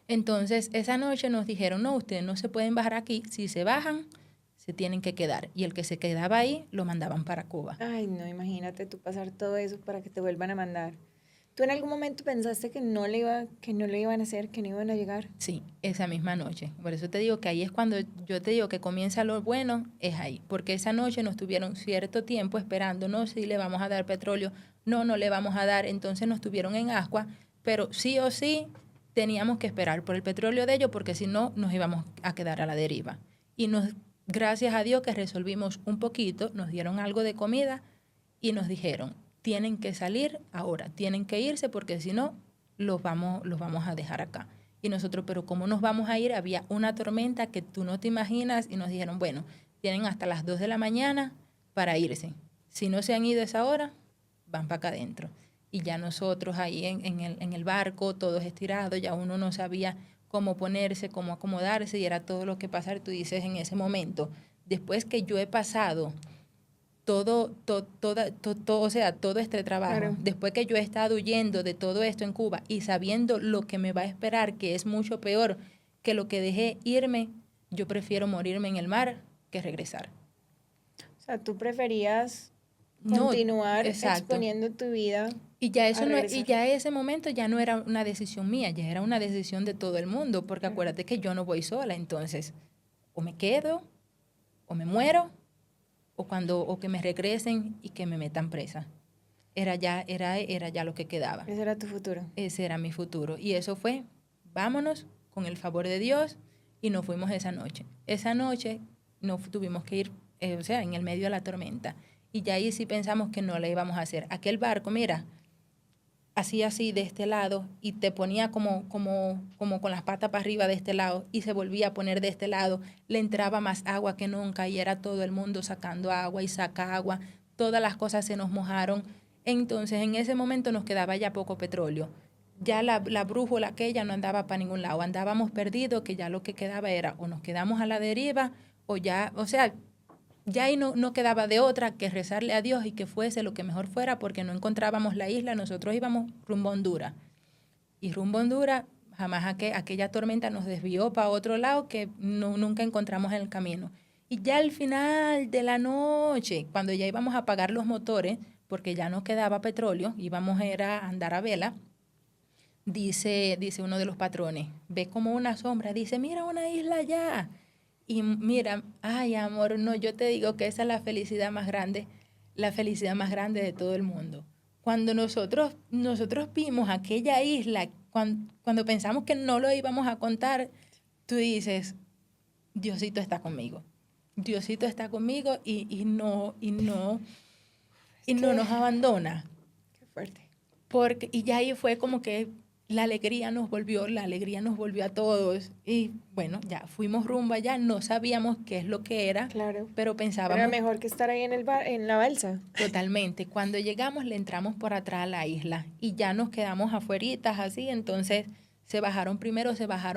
Entonces, esa noche nos dijeron, no, ustedes no se pueden bajar aquí. Si se bajan, se tienen que quedar. Y el que se quedaba ahí, lo mandaban para Cuba. Ay, no, imagínate tú pasar todo eso para que te vuelvan a mandar. ¿Tú en algún momento pensaste que que no lo iban a hacer, que no iban a llegar? Sí, esa misma noche. Por eso te digo que ahí es cuando yo te digo que comienza lo bueno, es ahí. Porque esa noche nos tuvieron cierto tiempo esperando, no, si le vamos a dar petróleo, no, no le vamos a dar. Entonces nos tuvieron en ascua, pero sí o sí teníamos que esperar por el petróleo de ellos, porque si no nos íbamos a quedar a la deriva. Y gracias a Dios que resolvimos un poquito, nos dieron algo de comida y nos dijeron, tienen que salir ahora, tienen que irse porque si no, los vamos a dejar acá. Y nosotros, pero ¿cómo nos vamos a ir? Había una tormenta que tú no te imaginas y nos dijeron, bueno, tienen hasta las 2 de la mañana para irse. Si no se han ido a esa hora, van para acá adentro. Y ya nosotros ahí en el barco, todos estirados, ya uno no sabía cómo ponerse, cómo acomodarse y era todo lo que pasar. Tú dices en ese momento, después que yo he pasado o sea, todo este trabajo, Claro. después que yo he estado huyendo de todo esto en Cuba y sabiendo lo que me va a esperar, que es mucho peor que lo que dejé irme, yo prefiero morirme en el mar que regresar. O sea, tú preferías No, continuar exacto. exponiendo tu vida Y ya a eso no, y regresar. ya ese momento ya no era una decisión mía, ya era una decisión de todo el mundo, porque Claro. acuérdate que yo no voy sola, entonces o me quedo o me muero o que me regresen y que me metan presa. Era ya lo que quedaba. Ese era tu futuro. Ese era mi futuro. Y eso fue, vámonos con el favor de Dios y nos fuimos esa noche. Esa noche nos tuvimos que ir, o sea, en el medio de la tormenta. Y ya ahí sí pensamos que no la íbamos a hacer. Aquel barco, mira, hacía así de este lado y te ponía como con las patas para arriba de este lado y se volvía a poner de este lado. Le entraba más agua que nunca y era todo el mundo sacando agua y saca agua. Todas las cosas se nos mojaron. Entonces en ese momento nos quedaba ya poco petróleo. Ya la brújula aquella no andaba para ningún lado. Andábamos perdidos, que ya lo que quedaba era o nos quedamos a la deriva o ya, o sea, ya ahí no quedaba de otra que rezarle a Dios y que fuese lo que mejor fuera porque no encontrábamos la isla, nosotros íbamos rumbo a Honduras. Y rumbo a Honduras, jamás aquella tormenta nos desvió para otro lado que nunca encontramos en el camino. Y ya al final de la noche, cuando ya íbamos a apagar los motores, porque ya no quedaba petróleo, íbamos a andar a vela, dice uno de los patrones, ve como una sombra, dice, mira una isla allá. Y mira, ay amor, no, yo te digo que esa es la felicidad más grande de todo el mundo. Cuando nosotros vimos aquella isla, cuando pensamos que no lo íbamos a contar, tú dices, Diosito está conmigo. Diosito está conmigo y no nos abandona. Qué fuerte. Y ya ahí fue como que la alegría nos volvió a todos. Y bueno, ya fuimos rumbo allá, no sabíamos qué es lo que era, Claro. pero pensábamos. Era mejor que estar ahí en en la balsa. Totalmente. Cuando llegamos, le entramos por atrás a la isla y ya nos quedamos afueritas así. Entonces se bajaron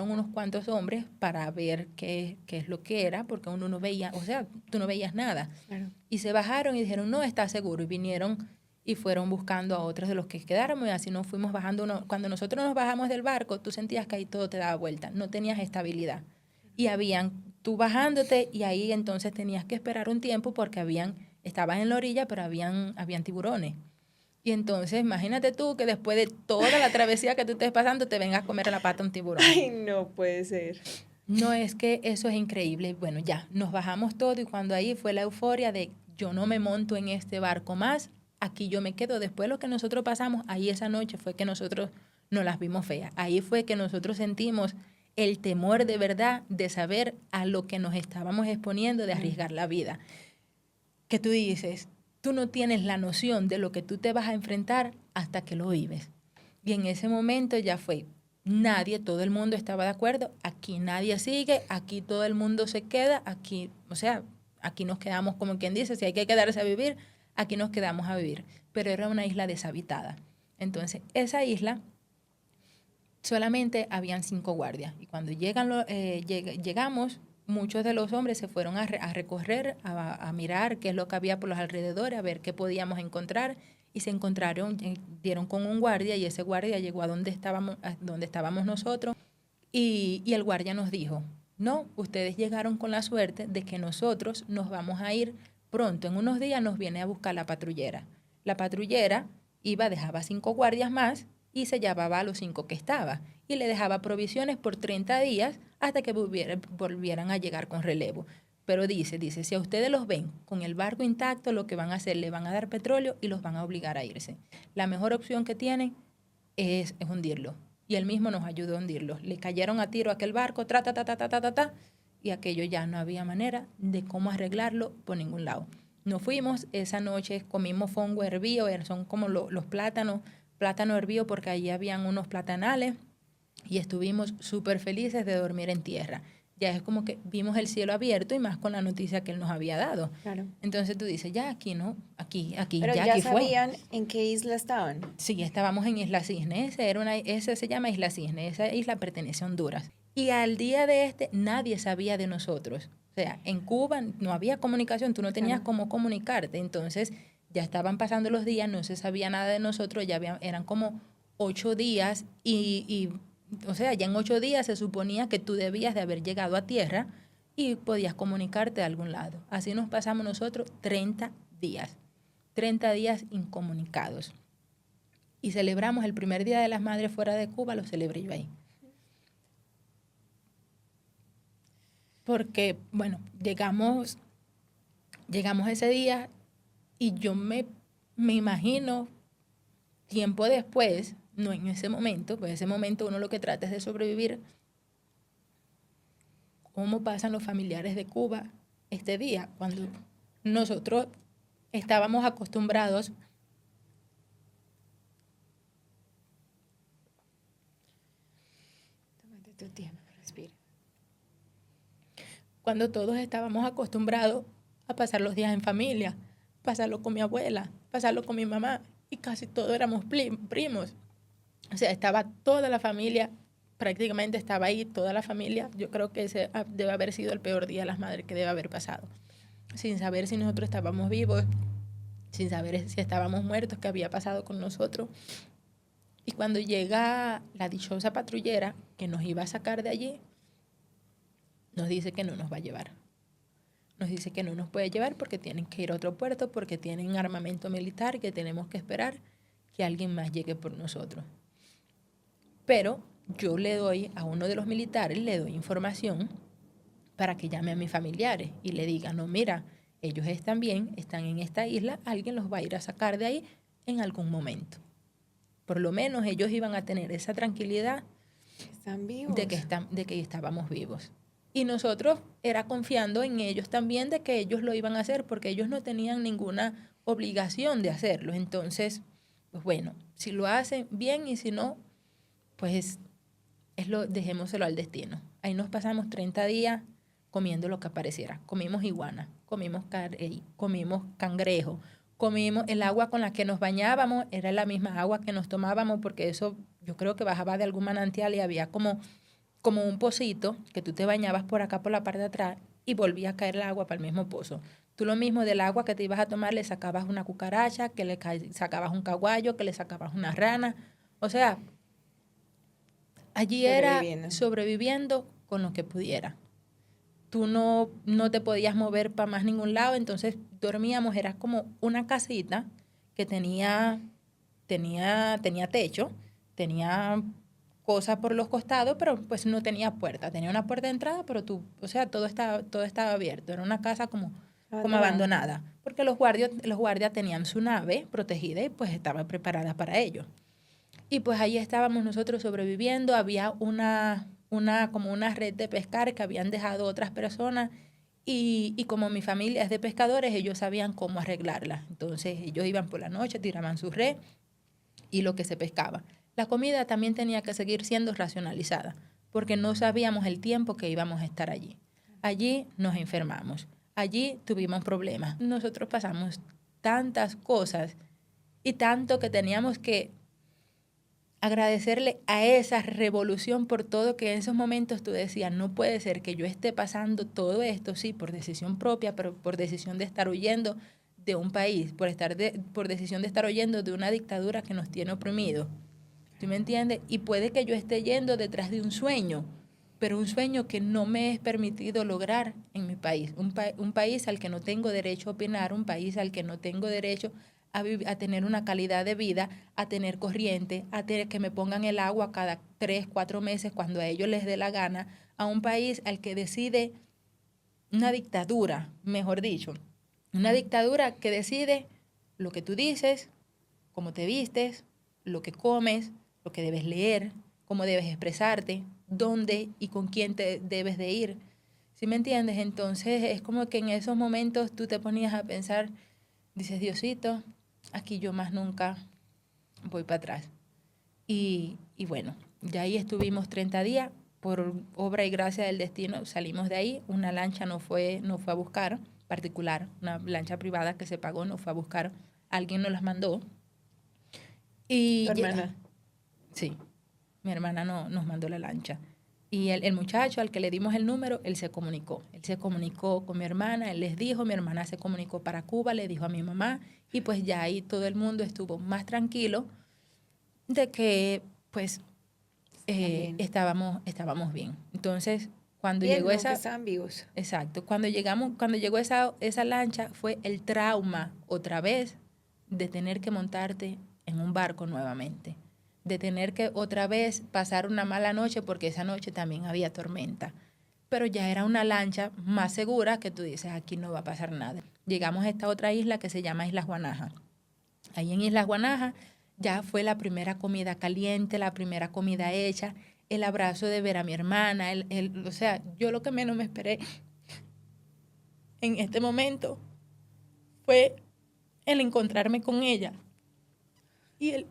unos cuantos hombres para ver qué es lo que era, porque uno no veía, o sea, tú no veías nada. Claro. Y se bajaron y dijeron, no, está seguro. Y vinieron y fueron buscando a otros de los que quedáramos y así nos fuimos bajando. Cuando nosotros nos bajamos del barco, tú sentías que ahí todo te daba vuelta, no tenías estabilidad. Y tú bajándote y ahí entonces tenías que esperar un tiempo porque estabas en la orilla, pero habían tiburones. Y entonces imagínate tú que después de toda la travesía que tú estés pasando, te vengas a comer a la pata un tiburón. Ay, no puede ser. No, es que eso es increíble. Bueno, ya, nos bajamos todo y cuando ahí fue la euforia de yo no me monto en este barco más, aquí yo me quedo. Después lo que nosotros pasamos, ahí esa noche fue que nosotros nos las vimos feas. Ahí fue que nosotros sentimos el temor de verdad de saber a lo que nos estábamos exponiendo, de arriesgar la vida. Que tú dices, tú no tienes la noción de lo que tú te vas a enfrentar hasta que lo vives. Y en ese momento ya fue, todo el mundo estaba de acuerdo, aquí nadie sigue, aquí todo el mundo se queda, aquí, o sea, aquí nos quedamos como quien dice, si hay que quedarse a vivir, aquí nos quedamos a vivir. Pero era una isla deshabitada. Entonces, esa isla solamente habían 5 guardias. Y cuando llegamos, muchos de los hombres se fueron a recorrer, a mirar qué es lo que había por los alrededores, a ver qué podíamos encontrar. y se encontraron, dieron con un guardia y ese guardia llegó a donde estábamos nosotros y el guardia nos dijo, no, ustedes llegaron con la suerte de que nosotros nos vamos a ir pronto, en unos días nos viene a buscar la patrullera. La patrullera dejaba 5 guardias más y se llevaba a los 5 que estaba y le dejaba provisiones por 30 días hasta que volvieran a llegar con relevo. Pero dice, si a ustedes los ven con el barco intacto, lo que van a hacer, le van a dar petróleo y los van a obligar a irse. La mejor opción que tienen es hundirlo. Y él mismo nos ayudó a hundirlo. Le cayeron a tiro a aquel barco, y aquello ya no había manera de cómo arreglarlo por ningún lado. Nos fuimos, esa noche comimos fongo hervido, son como los plátanos, plátano hervido porque allí habían unos platanales y estuvimos súper felices de dormir en tierra. Ya es como que vimos el cielo abierto y más con la noticia que él nos había dado. Claro. Entonces tú dices, ya aquí, ¿no? Aquí, Pero ya ya aquí sabían fue. en qué isla estaban. Sí, estábamos en Isla Cisne. Ese se llama Isla Cisne. Esa isla pertenece a Honduras. Y al día de nadie sabía de nosotros. O sea, en Cuba no había comunicación, tú no tenías cómo comunicarte. Entonces, ya estaban pasando los días, no se sabía nada de nosotros, eran como 8 días o sea, ya en 8 días se suponía que tú debías de haber llegado a tierra y podías comunicarte de algún lado. Así nos pasamos nosotros 30 días. 30 días incomunicados. Y celebramos el primer Día de las Madres fuera de Cuba, lo celebré yo ahí. Porque, bueno, llegamos ese día y yo me imagino tiempo después, no en ese momento, pues ese momento uno lo que trata es de sobrevivir, cómo pasan los familiares de Cuba este día, cuando nosotros estábamos acostumbrados Tómate tu tiempo, respira. Cuando todos estábamos acostumbrados a pasar los días en familia, pasarlo con mi abuela, pasarlo con mi mamá, y casi todos éramos primos. O sea, estaba toda la familia, prácticamente estaba ahí toda la familia. Yo creo que ese debe haber sido el peor día de las madres que debe haber pasado. Sin saber si nosotros estábamos vivos, sin saber si estábamos muertos, qué había pasado con nosotros. Y cuando llega la dichosa patrullera que nos iba a sacar de allí, nos dice que no nos va a llevar. Nos dice que no nos puede llevar porque tienen que ir a otro puerto, porque tienen armamento militar, que tenemos que esperar que alguien más llegue por nosotros. Pero yo le doy a uno de los militares, le doy información para que llame a mis familiares y le diga, no, mira, ellos están bien, están en esta isla, alguien los va a ir a sacar de ahí en algún momento. Por lo menos ellos iban a tener esa tranquilidad están vivos. de que estábamos vivos. Y nosotros era confiando en ellos también de que ellos lo iban a hacer porque ellos no tenían ninguna obligación de hacerlo. Entonces, pues bueno, si lo hacen bien y si no, pues dejémoselo al destino. Ahí nos pasamos 30 días comiendo lo que apareciera. Comimos iguana, comimos carey, comimos cangrejo, comimos el agua con la que nos bañábamos, era la misma agua que nos tomábamos porque eso yo creo que bajaba de algún manantial y había como un pocito que tú te bañabas por acá por la parte de atrás y volvía a caer el agua para el mismo pozo. Tú lo mismo del agua que te ibas a tomar le sacabas una cucaracha, que le sacabas un caguayo, que le sacabas una rana. O sea, allí era sobreviviendo con lo que pudiera. Tú no te podías mover para más ningún lado, entonces dormíamos, era como una casita que tenía techo, tenía cosas por los costados, pero pues no tenía puerta. Tenía una puerta de entrada, pero todo estaba abierto. Era una casa como abandonada, porque los guardias tenían su nave protegida y pues estaba preparada para ello. Y pues ahí estábamos nosotros sobreviviendo. Había como una red de pescar que habían dejado otras personas y como mi familia es de pescadores, ellos sabían cómo arreglarla. Entonces ellos iban por la noche, tiraban su red y lo que se pescaba. La comida también tenía que seguir siendo racionalizada, porque no sabíamos el tiempo que íbamos a estar allí. Allí nos enfermamos, allí tuvimos problemas. Nosotros pasamos tantas cosas y tanto que teníamos que agradecerle a esa revolución por todo, que en esos momentos tú decías, no puede ser que yo esté pasando todo esto, sí, por decisión propia, pero por decisión de estar huyendo de un país por decisión de estar huyendo de una dictadura que nos tiene oprimidos. ¿Tú me entiendes? Y puede que yo esté yendo detrás de un sueño, pero un sueño que no me es permitido lograr en mi país. Un país al que no tengo derecho a opinar, un país al que no tengo derecho a tener una calidad de vida, a tener corriente, a tener que me pongan el agua cada 3, 4 meses cuando a ellos les dé la gana, a un país al que decide una dictadura, mejor dicho, una dictadura que decide lo que tú dices, cómo te vistes, lo que comes, lo que debes leer, cómo debes expresarte, dónde y con quién te debes de ir. ¿Sí me entiendes? Entonces es como que en esos momentos tú te ponías a pensar, dices, Diosito, aquí yo más nunca voy para atrás. Y bueno, ya ahí estuvimos 30 días, por obra y gracia del destino salimos de ahí, una lancha nos fue a buscar, particular, una lancha privada que se pagó, nos fue a buscar, alguien nos las mandó. Y ¿Tu hermana? Sí, mi hermana nos mandó la lancha. Y el muchacho al que le dimos el número, él se comunicó. Él se comunicó con mi hermana, él les dijo, mi hermana se comunicó para Cuba, le dijo a mi mamá, y pues ya ahí todo el mundo estuvo más tranquilo de que pues estábamos bien. Entonces, cuando Bien, llegó no, que esa, estaban vivos. exacto, cuando llegó esa lancha fue el trauma otra vez de tener que montarte en un barco nuevamente, de tener que otra vez pasar una mala noche porque esa noche también había tormenta. Pero ya era una lancha más segura que tú dices, aquí no va a pasar nada. Llegamos a esta otra isla que se llama Islas Guanaja. Ahí en Islas Guanaja ya fue la primera comida caliente, la primera comida hecha, el abrazo de ver a mi hermana, o sea, yo lo que menos me esperé en este momento fue el encontrarme con ella y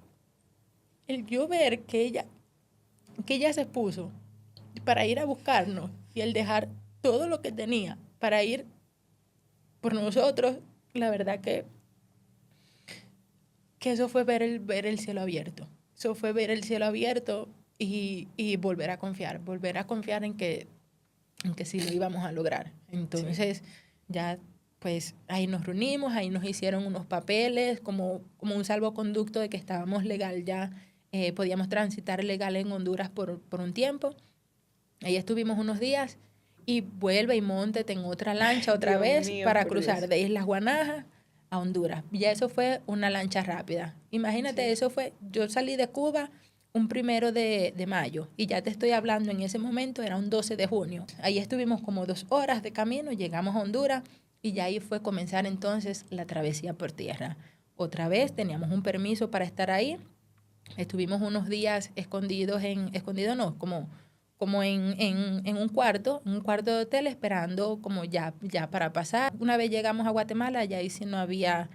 el yo ver que ella se puso para ir a buscarnos y el dejar todo lo que tenía para ir por nosotros, la verdad que eso fue ver el cielo abierto. Eso fue ver el cielo abierto y volver a confiar en que sí lo íbamos a lograr. Entonces, sí, ya pues ahí nos reunimos, ahí nos hicieron unos papeles como un salvoconducto de que estábamos legal ya, podíamos transitar legal en Honduras por un tiempo. Ahí estuvimos unos días y vuelve y móntete en otra lancha otra Dios vez mío, para por cruzar Dios. de Islas Guanaja a Honduras. Ya eso fue una lancha rápida. Imagínate, Sí. eso fue, yo salí de Cuba un 1 de mayo y ya te estoy hablando, en ese momento era un 12 de junio. Ahí estuvimos como 2 horas de camino, llegamos a Honduras y ya ahí fue comenzar entonces la travesía por tierra. Otra vez teníamos un permiso para estar ahí. Estuvimos unos días escondidos no, como en un cuarto de hotel esperando como ya para pasar. Una vez llegamos a Guatemala, ya ahí sí no había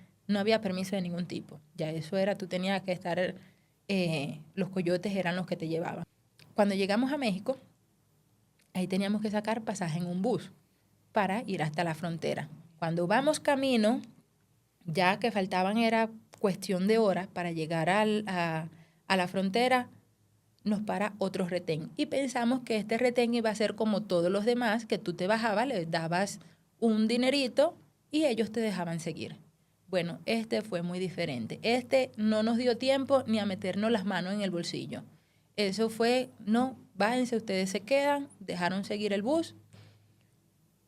permiso de ningún tipo. Ya eso era, tú tenías que estar, los coyotes eran los que te llevaban. Cuando llegamos a México, ahí teníamos que sacar pasaje en un bus para ir hasta la frontera. Cuando vamos camino, ya que faltaban era cuestión de horas para llegar a la frontera, nos para otro retén. Y pensamos que este retén iba a ser como todos los demás, que tú te bajabas, les dabas un dinerito y ellos te dejaban seguir. Bueno, este fue muy diferente. Este no nos dio tiempo ni a meternos las manos en el bolsillo. Eso fue, no, bájense, ustedes se quedan, dejaron seguir el bus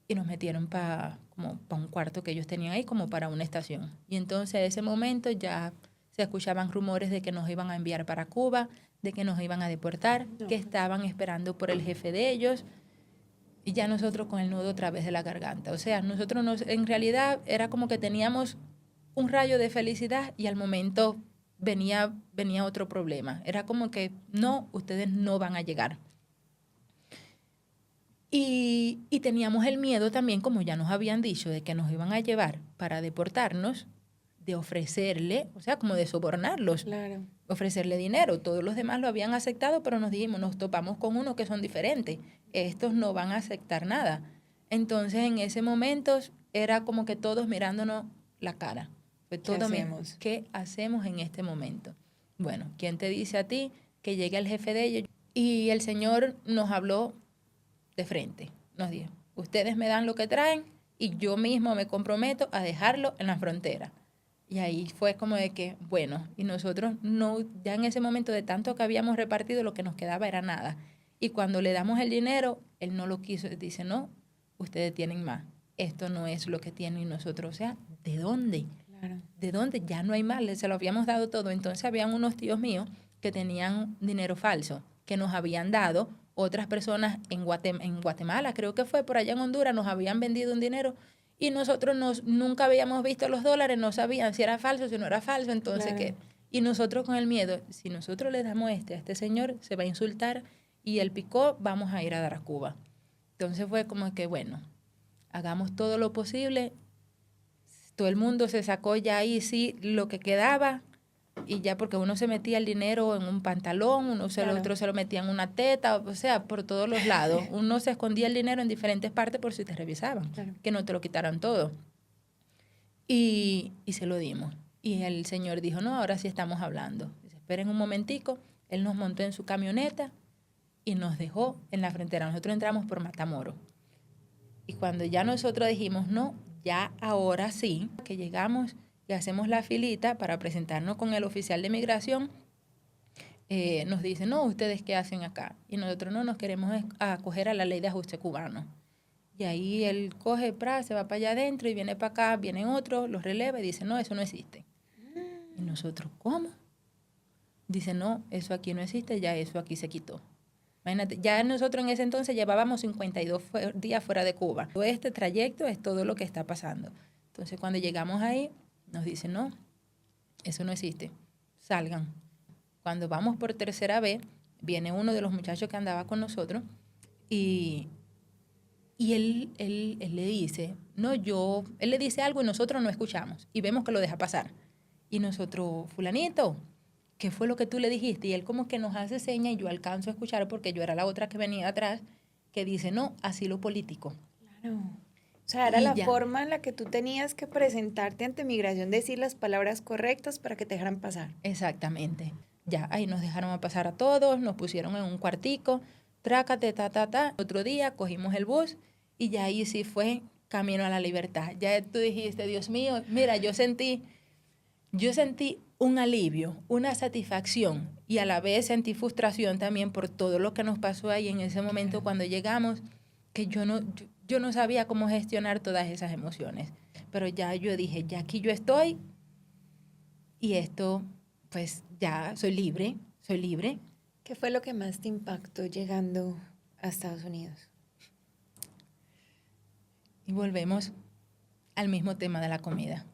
y nos metieron para un cuarto que ellos tenían ahí, como para una estación. Y entonces en ese momento ya se escuchaban rumores de que nos iban a enviar para Cuba, de que nos iban a deportar, que estaban esperando por el jefe de ellos, y ya nosotros con el nudo otra vez de la garganta. O sea, en realidad era como que teníamos un rayo de felicidad y al momento venía otro problema. Era como que no, ustedes no van a llegar. Y teníamos el miedo también, como ya nos habían dicho, de que nos iban a llevar para deportarnos, de ofrecerle, o sea, como de sobornarlos, Claro. ofrecerle dinero. Todos los demás lo habían aceptado, pero nos dijimos, nos topamos con unos que son diferentes. Estos no van a aceptar nada. Entonces, en ese momento era como que todos mirándonos la cara. Fue ¿Qué todo, hacemos? ¿qué hacemos en este momento? Bueno, ¿quién te dice a ti que llegue el jefe de ellos? Y el Señor nos habló de frente. Nos dijo, ustedes me dan lo que traen y yo mismo me comprometo a dejarlo en la frontera. Y ahí fue como de que, bueno, y nosotros no, ya en ese momento de tanto que habíamos repartido, lo que nos quedaba era nada. Y cuando le damos el dinero, él no lo quiso, dice, no, ustedes tienen más. Esto no es lo que tienen nosotros. O sea, ¿de dónde? Claro. ¿De dónde? Ya no hay más, se lo habíamos dado todo. Entonces habían unos tíos míos que tenían dinero falso, que nos habían dado. Otras personas en Guatemala, creo que fue por allá en Honduras, nos habían vendido un dinero y nosotros nunca habíamos visto los dólares, no sabían si era falso, si no era falso, entonces Claro. ¿qué? Y nosotros con el miedo, si nosotros le damos a este señor se va a insultar y él picó, vamos a ir a dar a Cuba. Entonces fue como que, bueno, hagamos todo lo posible. Todo el mundo se sacó ya ahí sí lo que quedaba y ya porque uno se metía el dinero en un pantalón, Claro. otro se lo metía en una teta, o sea, por todos los lados. Uno se escondía el dinero en diferentes partes por si te revisaban, Claro. que no te lo quitaran todo. Y se lo dimos. Y el señor dijo, no, ahora sí estamos hablando. Dice, esperen un momentico. Él nos montó en su camioneta y nos dejó en la frontera. Nosotros entramos por Matamoros. Y cuando ya nosotros dijimos, no, ya ahora sí, que llegamos y hacemos la filita para presentarnos con el oficial de migración, nos dice, no, ¿ustedes qué hacen acá? Y nosotros no nos queremos acoger a la ley de ajuste cubano. Y ahí él coge, se va para allá adentro y viene para acá, vienen otros, los releva y dice, no, eso no existe. Y nosotros, ¿cómo? Dice, no, eso aquí no existe, ya eso aquí se quitó. Imagínate, ya nosotros en ese entonces llevábamos 52 días fuera de Cuba. Todo este trayecto es todo lo que está pasando. Entonces, cuando llegamos ahí, nos dicen, no, eso no existe, salgan. Cuando vamos por tercera vez, viene uno de los muchachos que andaba con nosotros y él le dice, no, él le dice algo y nosotros no escuchamos y vemos que lo deja pasar. Y nosotros, fulanito, ¿qué fue lo que tú le dijiste? Y él como que nos hace seña y yo alcanzo a escuchar porque yo era la otra que venía atrás, que dice, no, asilo político. Claro. O sea, era Y la ya. forma en la que tú tenías que presentarte ante migración, decir las palabras correctas para que te dejaran pasar. Exactamente. Ya, ahí nos dejaron a pasar a todos, nos pusieron en un cuartico, trácate, ta. Otro día cogimos el bus y ya ahí sí fue camino a la libertad. Ya tú dijiste, Dios mío, mira, yo sentí un alivio, una satisfacción y a la vez sentí frustración también por todo lo que nos pasó ahí en ese momento cuando llegamos, que yo no sabía cómo gestionar todas esas emociones. Pero ya yo dije, ya aquí yo estoy y esto, pues ya soy libre, soy libre. ¿Qué fue lo que más te impactó llegando a Estados Unidos? Y volvemos al mismo tema de la comida.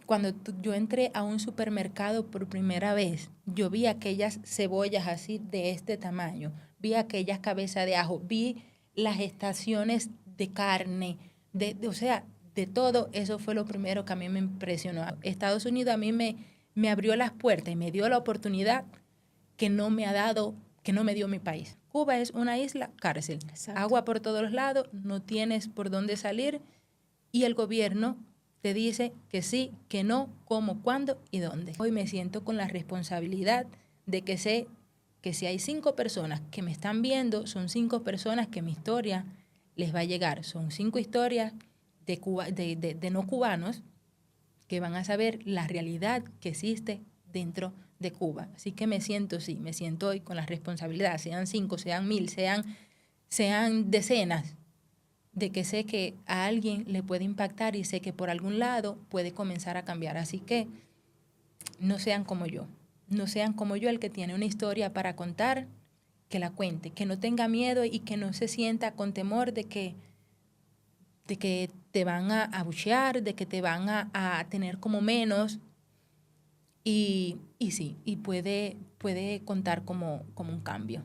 Cuando yo entré a un supermercado por primera vez, yo vi aquellas cebollas así de este tamaño, vi aquellas cabezas de ajo, vi las estaciones de carne, o sea, de todo. Eso fue lo primero que a mí me impresionó. Estados Unidos a mí me abrió las puertas y me dio la oportunidad que no me dio mi país. Cuba es una isla cárcel, Exacto. agua por todos lados, no tienes por dónde salir y el gobierno te dice que sí, que no, cómo, cuándo y dónde. Hoy me siento con la responsabilidad de que sé que si hay 5 personas que me están viendo, son 5 personas que mi historia les va a llegar. Son 5 historias de no cubanos que van a saber la realidad que existe dentro de Cuba. Así que me siento hoy con la responsabilidad, sean 5, sean 1000, sean decenas, de que sé que a alguien le puede impactar y sé que por algún lado puede comenzar a cambiar. Así que no sean como yo, no sean como yo el que tiene una historia para contar, que la cuente, que no tenga miedo y que no se sienta con temor de que te van a abuchear, de que te van a tener como menos. Y sí, y puede contar como un cambio.